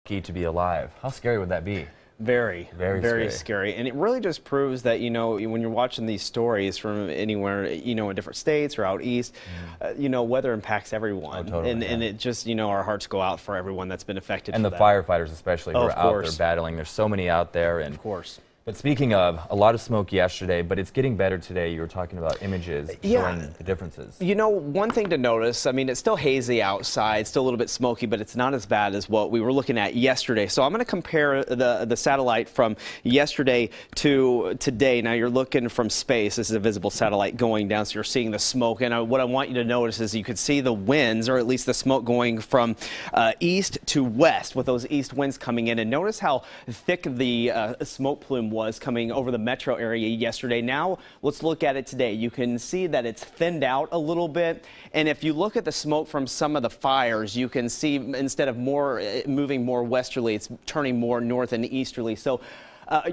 lucky to be alive. How scary would that be? Very scary. And it really just proves that, you know, when you're watching these stories from anywhere, you know, in different states or out east, you know, weather impacts everyone. Totally, and it just, you know, our hearts go out for everyone that's been affected. And the firefighters especially who are out there battling. There's so many out there. And of course. But speaking of, a lot of smoke yesterday, but it's getting better today. You were talking about images showing the differences. You know, one thing to notice, I mean, it's still hazy outside, still a little bit smoky, but it's not as bad as what we were looking at yesterday. So I'm going to compare the satellite from yesterday to today. Now you're looking from space. This is a visible satellite going down, so you're seeing the smoke. And what I want you to notice is you could see the winds, or at least the smoke going from east to west with those east winds coming in. And notice how thick the smoke plume was coming over the metro area yesterday. Now let's look at it today. You can see that it's thinned out a little bit, and if you look at the smoke from some of the fires, you can see instead of moving more westerly, it's turning more north and easterly. So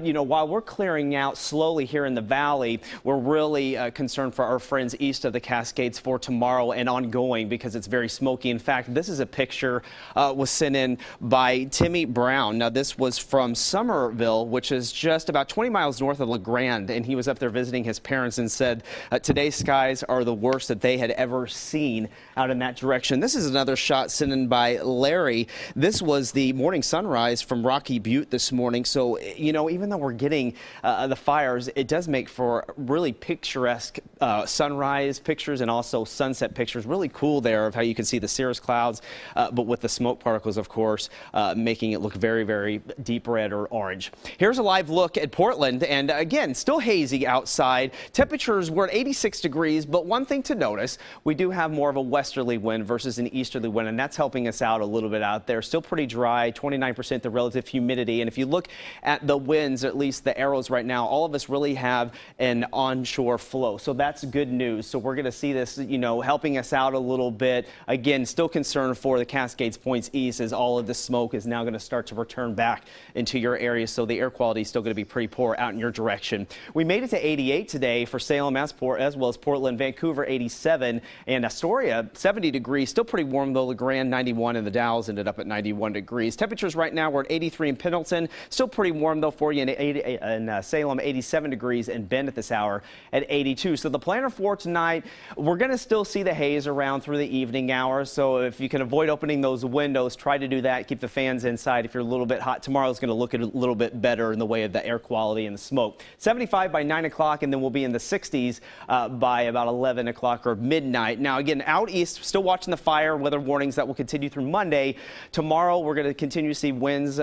you know, while we're clearing out slowly here in the valley, we're really concerned for our friends east of the Cascades for tomorrow and ongoing because it's very smoky. In fact, this is a picture was sent in by Timmy Brown. Now, this was from Somerville, which is just about 20 miles north of La Grande, and he was up there visiting his parents and said today's skies are the worst that they had ever seen out in that direction. This is another shot sent in by Larry. This was the morning sunrise from Rocky Butte this morning. So, you know, even though we're getting the fires, it does make for really picturesque sunrise pictures and also sunset pictures. Really cool there of how you can see the cirrus clouds, but with the smoke particles, of course, making it look very, very deep red or orange. Here's a live look at Portland, and again, still hazy outside. Temperatures were at 86 degrees, but one thing to notice, we do have more of a westerly wind versus an easterly wind, and that's helping us out a little bit out there. Still pretty dry, 29% the relative humidity, and if you look at the winds, at least the arrows right now, all of us really have an onshore flow. So that's good news. So we're going to see this, you know, helping us out a little bit. Again, still concerned for the Cascades points east as all of the smoke is now going to start to return back into your area. So the air quality is still going to be pretty poor out in your direction. We made it to 88 today for Salem as well as Portland, Vancouver 87, and Astoria 70 degrees. Still pretty warm though. La Grande 91, and the Dalles ended up at 91 degrees. Temperatures right now we're at 83 in Pendleton. Still pretty warm though for you in Salem, 87 degrees, and Bend at this hour at 82. So the planner for tonight, we're going to still see the haze around through the evening hours. So if you can avoid opening those windows, try to do that. Keep the fans inside if you're a little bit hot. Tomorrow's going to look a little bit better in the way of the air quality and the smoke. 75 by 9 o'clock, and then we'll be in the 60s by about 11 o'clock or midnight. Now, again, out east, still watching the fire weather warnings that will continue through Monday. Tomorrow, we're going to continue to see winds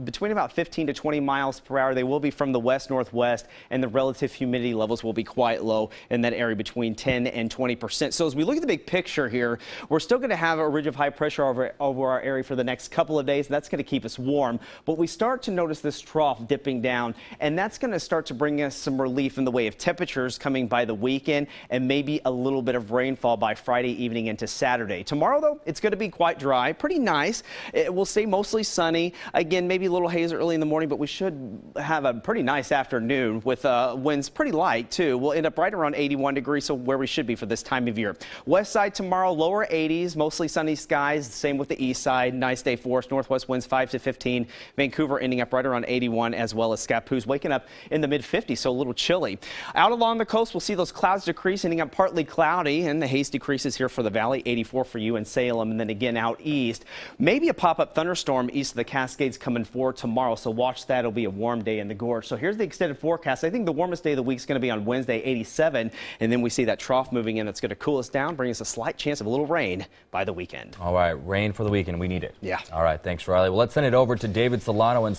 between about 15 to 20 miles per hour. They will be from the west-northwest, and the relative humidity levels will be quite low in that area between 10 and 20%. So as we look at the big picture here, we're still going to have a ridge of high pressure over our area for the next couple of days. And that's going to keep us warm, but we start to notice this trough dipping down, and that's going to start to bring us some relief in the way of temperatures coming by the weekend and maybe a little bit of rainfall by Friday evening into Saturday. Tomorrow, though, it's going to be quite dry, pretty nice. It will stay mostly sunny. Again, maybe a little haze early in the morning, but we should have a pretty nice afternoon with winds pretty light too. We'll end up right around 81 degrees, so where we should be for this time of year. West side tomorrow, lower 80s, mostly sunny skies. Same with the east side. Nice day for us. Northwest winds 5 to 15. Vancouver ending up right around 81, as well as Scappoose waking up in the mid 50s, so a little chilly. Out along the coast, we'll see those clouds decrease, ending up partly cloudy, and the haze decreases here for the valley. 84 for you in Salem, and then again out east. Maybe a pop-up thunderstorm east of the Cascades coming for tomorrow, so watch that. It'll be a warm day in the gorge. So here's the extended forecast. I think the warmest day of the week is going to be on Wednesday, 87, and then we see that trough moving in. That's going to cool us down, bring us a slight chance of a little rain by the weekend. All right, rain for the weekend. We need it. Yeah. All right, thanks, Riley. Well, let's send it over to David Solano and